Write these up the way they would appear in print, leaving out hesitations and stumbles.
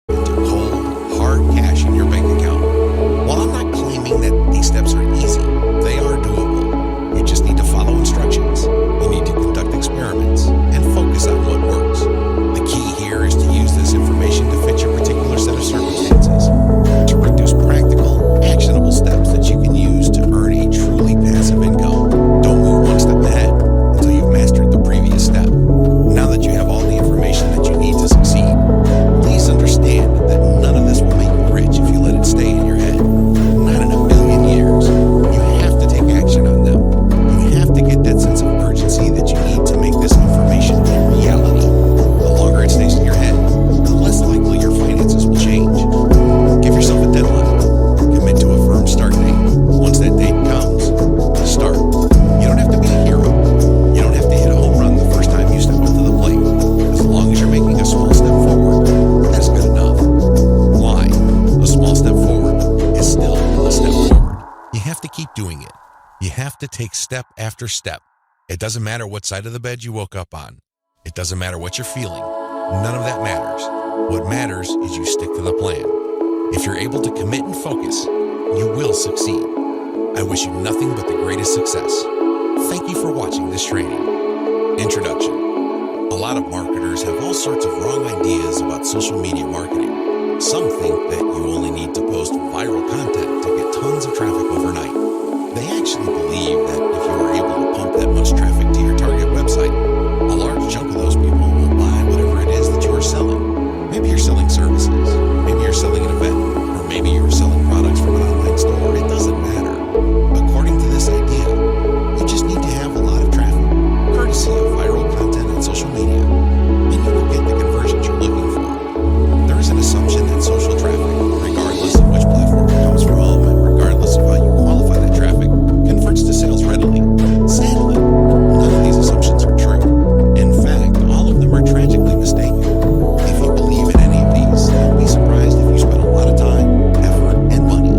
to cold, hard cash in your bank account. While I'm not claiming that these steps are easy, they are doable. You just need to follow instructions. You need to conduct experiments and focus on what works. The key here is to use this information to fit your particular set of circumstances, to produce practical, actionable steps that you can use to earn a truly passive income. Don't move one step ahead until you've mastered the previous step. Now that you have all the information that you need to succeed, please understand that none of this will make you rich if you let it stay in your head. Not in a million years. You have to take action on them. You have to get that sense of urgency that you need to make this information a reality. The longer it stays in your head, the less likely your finances will change. Give yourself a deadline. Commit to a firm start date. Once that date comes, start. You don't have to be a hero. You don't have to hit a home run the first time you step up to the plate. As long as you're making a small step forward, that's good enough. Why? A small step forward is still a step forward. You have to keep doing it. You have to take step after step. It doesn't matter what side of the bed you woke up on. It doesn't matter what you're feeling. None of that matters. What matters is you stick to the plan. If you're able to commit and focus, you will succeed. I wish you nothing but the greatest success. Thank you for watching this training. Introduction. A lot of marketers have all sorts of wrong ideas about social media marketing. Some think that you only need to post viral content to get tons of traffic overnight. They actually believe that if you are able to pump that much traffic to your target website, a large chunk of those people will buy whatever it is that you are selling. Maybe you're selling services, maybe you're selling an event, or maybe you're selling products from an online store. It doesn't matter. According to this idea, you just need to have a lot of traffic, courtesy of viral content on social media, and you will get the conversions you're looking for. There is an assumption that social traffic, regardless of which platform it comes from, and regardless of how you qualify that traffic, converts to sales readily. Sadly, none of these assumptions are true. In fact, all of them are tragically mistaken. If you believe in any of these, don't be surprised if you spend a lot of time, effort, and money,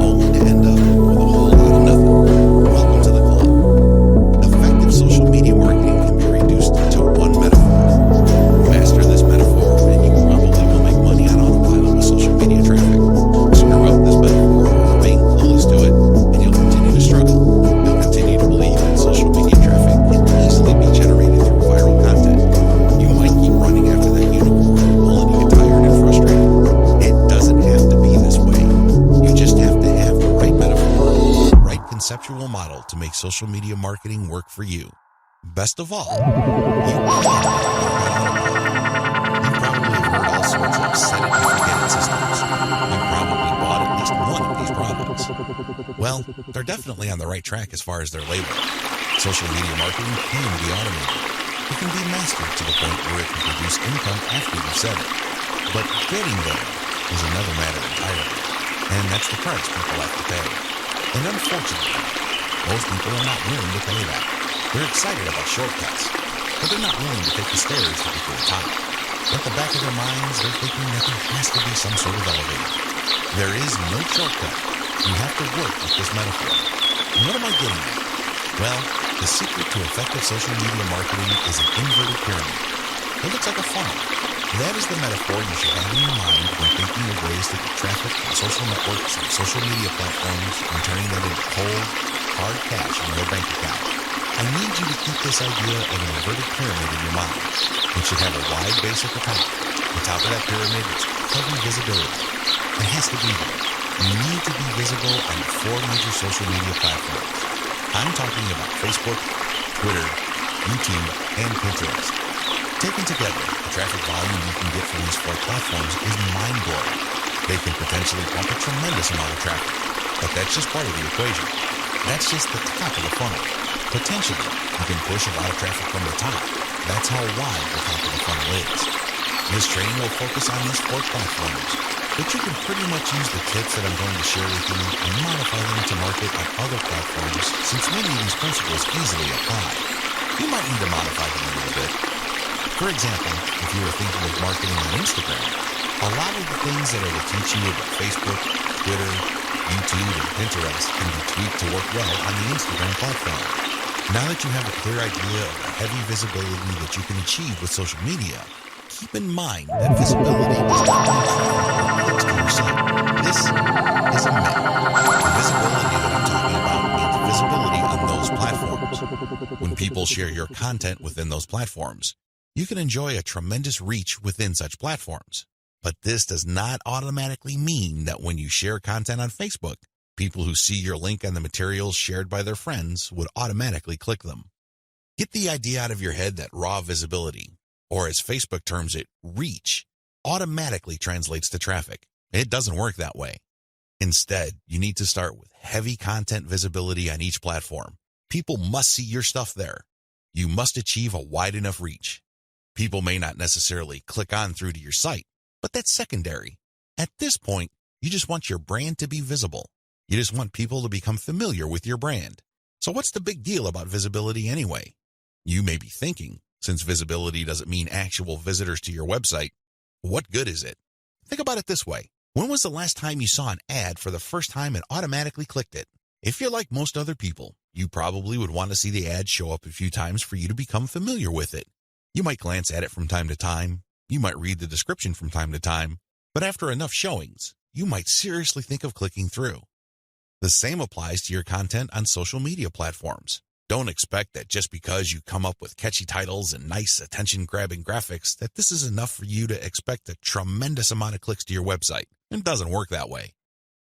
only to end up with a whole lot of nothing. Welcome to the club. Effective social media marketing can be reduced to one metaphor. Master this metaphor, and you probably will make money on autopilot with social media traffic. Screw up this metaphor or remain clueless to it, and you'll continue to struggle. You'll continue to believe that social media traffic can easily be generated through viral content. You might keep running after that unicorn until you get tired and frustrated. It doesn't have to be this way. You just have to have the right metaphor, the right conceptual model to make social media marketing work for you. Best of all, you can. You probably have heard all sorts of set it and forget it systems. You probably bought at least one of these products. Well, they're definitely on the right track as far as their label. Social media marketing can be automated. It can be mastered to the point where it can produce income after you've said it. But getting there is another matter entirely. And that's the price people have to pay. And unfortunately, most people are not willing to pay that. They're excited about shortcuts, but they're not willing to take the stairs to get to the top. At the back of their minds, they're thinking that there has to be some sort of elevator. There is no shortcut. You have to work with this metaphor. And what am I getting at? Well, the secret to effective social media marketing is an inverted pyramid. It looks like a funnel. That is the metaphor you should have in your mind when thinking of ways to get traffic from social networks and social media platforms and turning that into cold, hard cash in your bank account. I need you to keep this idea of an inverted pyramid in your mind. It should have a wide base at the top. The top of that pyramid is heavy visibility. It has to be there. You need to be visible on the 4 major social media platforms. I'm talking about Facebook, Twitter, YouTube, and Pinterest. Taken together, the traffic volume you can get from these 4 platforms is mind-blowing. They can potentially pump a tremendous amount of traffic, but that's just part of the equation. That's just the top of the funnel. Potentially, you can push a lot of traffic from the top. That's how wide the top of the funnel is. This training will focus on these 4 platforms, but you can pretty much use the tips that I'm going to share with you and modify them to market on other platforms, since many of these principles easily apply. You might need to modify them a little bit. For example, if you were thinking of marketing on Instagram, a lot of the things that I will teach you about Facebook, Twitter, YouTube, and Pinterest can be tweaked to work well on the Instagram platform. Now that you have a clear idea of the heavy visibility that you can achieve with social media, keep in mind that visibility does not mean traffic or clicks to your site. This is a myth. The visibility that I'm talking about means visibility on those platforms. When people share your content within those platforms, you can enjoy a tremendous reach within such platforms. But this does not automatically mean that when you share content on Facebook, people who see your link on the materials shared by their friends would automatically click them. Get the idea out of your head that raw visibility, or as Facebook terms it, reach, automatically translates to traffic. It doesn't work that way. Instead, you need to start with heavy content visibility on each platform. People must see your stuff there. You must achieve a wide enough reach. People may not necessarily click on through to your site, but that's secondary. At this point, you just want your brand to be visible. You just want people to become familiar with your brand. So what's the big deal about visibility anyway? You may be thinking, since visibility doesn't mean actual visitors to your website, what good is it? Think about it this way. When was the last time you saw an ad for the first time and automatically clicked it? If you're like most other people, you probably would want to see the ad show up a few times for you to become familiar with it. You might glance at it from time to time. You might read the description from time to time. But after enough showings, you might seriously think of clicking through. The same applies to your content on social media platforms. Don't expect that just because you come up with catchy titles and nice attention-grabbing graphics that this is enough for you to expect a tremendous amount of clicks to your website. It doesn't work that way.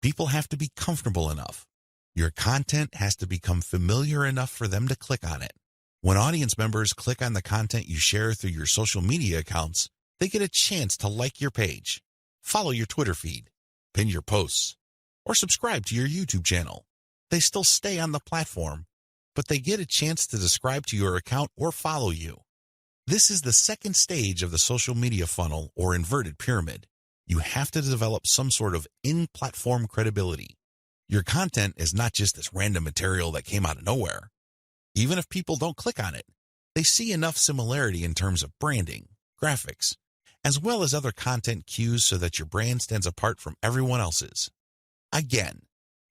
People have to be comfortable enough. Your content has to become familiar enough for them to click on it. When audience members click on the content you share through your social media accounts, they get a chance to like your page, follow your Twitter feed, pin your posts, or subscribe to your YouTube channel. They still stay on the platform, but they get a chance to subscribe to your account or follow you. This is the second stage of the social media funnel or inverted pyramid. You have to develop some sort of in-platform credibility. Your content is not just this random material that came out of nowhere. Even if people don't click on it, they see enough similarity in terms of branding, graphics, as well as other content cues so that your brand stands apart from everyone else's. Again,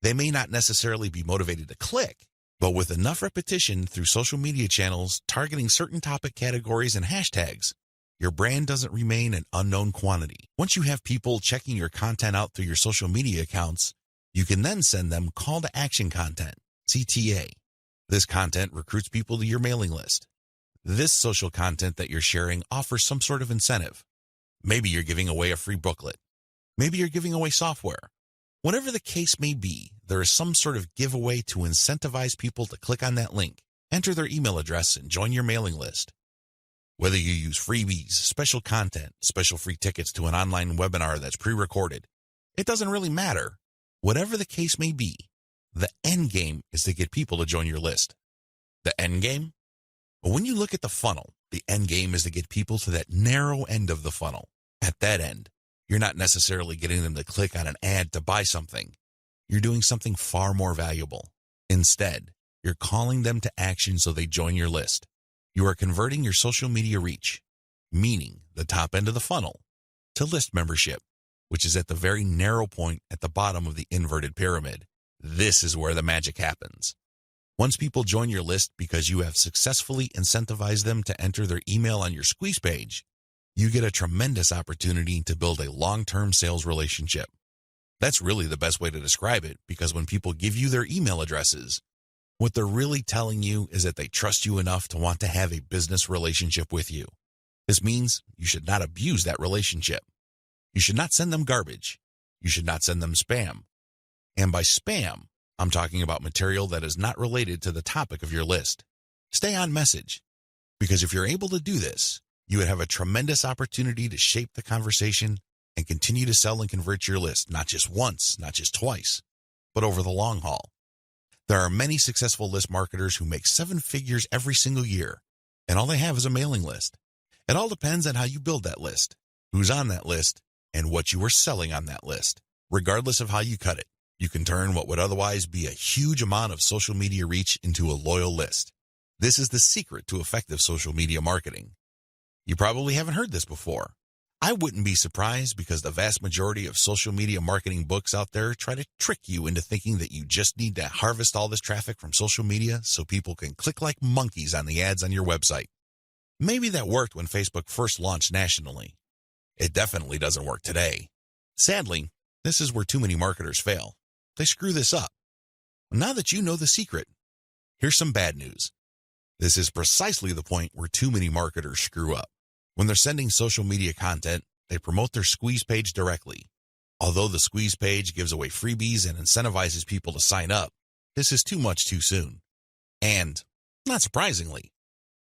they may not necessarily be motivated to click, but with enough repetition through social media channels targeting certain topic categories and hashtags, your brand doesn't remain an unknown quantity. Once you have people checking your content out through your social media accounts, you can then send them call to action content, CTA. This content recruits people to your mailing list. This social content that you're sharing offers some sort of incentive. Maybe you're giving away a free booklet. Maybe you're giving away software. Whatever the case may be, there is some sort of giveaway to incentivize people to click on that link, enter their email address, and join your mailing list. Whether you use freebies, special content, special free tickets to an online webinar that's pre-recorded, it doesn't really matter. Whatever the case may be, the end game is to get people to join your list. The end game? Well, when you look at the funnel, the end game is to get people to that narrow end of the funnel. At that end, you're not necessarily getting them to click on an ad to buy something. You're doing something far more valuable. Instead, you're calling them to action so they join your list. You are converting your social media reach, meaning the top end of the funnel, to list membership, which is at the very narrow point at the bottom of the inverted pyramid. This is where the magic happens. Once people join your list because you have successfully incentivized them to enter their email on your squeeze page, you get a tremendous opportunity to build a long-term sales relationship. That's really the best way to describe it, because when people give you their email addresses, what they're really telling you is that they trust you enough to want to have a business relationship with you. This means you should not abuse that relationship. You should not send them garbage. You should not send them spam. And by spam, I'm talking about material that is not related to the topic of your list. Stay on message, because if you're able to do this, you would have a tremendous opportunity to shape the conversation and continue to sell and convert your list, not just once, not just twice, but over the long haul. There are many successful list marketers who make 7 figures every single year, and all they have is a mailing list. It all depends on how you build that list, who's on that list, and what you are selling on that list. Regardless of how you cut it, you can turn what would otherwise be a huge amount of social media reach into a loyal list. This is the secret to effective social media marketing. You probably haven't heard this before. I wouldn't be surprised, because the vast majority of social media marketing books out there try to trick you into thinking that you just need to harvest all this traffic from social media so people can click like monkeys on the ads on your website. Maybe that worked when Facebook first launched nationally. It definitely doesn't work today. Sadly, this is where too many marketers fail. They screw this up. Now that you know the secret, here's some bad news. This is precisely the point where too many marketers screw up. When they're sending social media content, they promote their squeeze page directly. Although the squeeze page gives away freebies and incentivizes people to sign up, this is too much too soon. And, not surprisingly,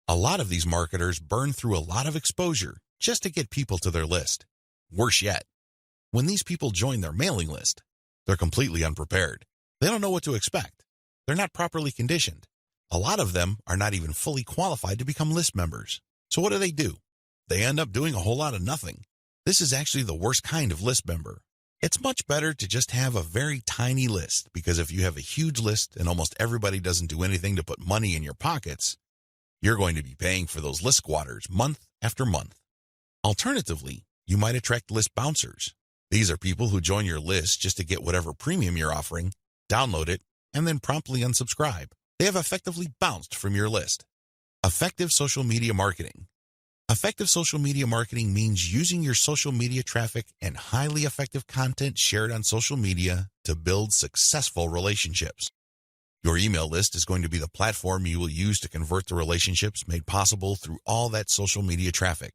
a lot of these marketers burn through a lot of exposure just to get people to their list. Worse yet, when these people join their mailing list, they're completely unprepared. They don't know what to expect. They're not properly conditioned. A lot of them are not even fully qualified to become list members. So what do? They end up doing a whole lot of nothing. This is actually the worst kind of list member. It's much better to just have a very tiny list, because if you have a huge list and almost everybody doesn't do anything to put money in your pockets, you're going to be paying for those list squatters month after month. Alternatively, you might attract list bouncers. These are people who join your list just to get whatever premium you're offering, download it, and then promptly unsubscribe. They have effectively bounced from your list. Effective social media marketing. Effective social media marketing means using your social media traffic and highly effective content shared on social media to build successful relationships. Your email list is going to be the platform you will use to convert the relationships made possible through all that social media traffic.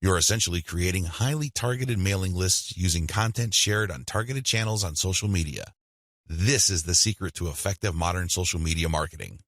You're essentially creating highly targeted mailing lists using content shared on targeted channels on social media. This is the secret to effective modern social media marketing.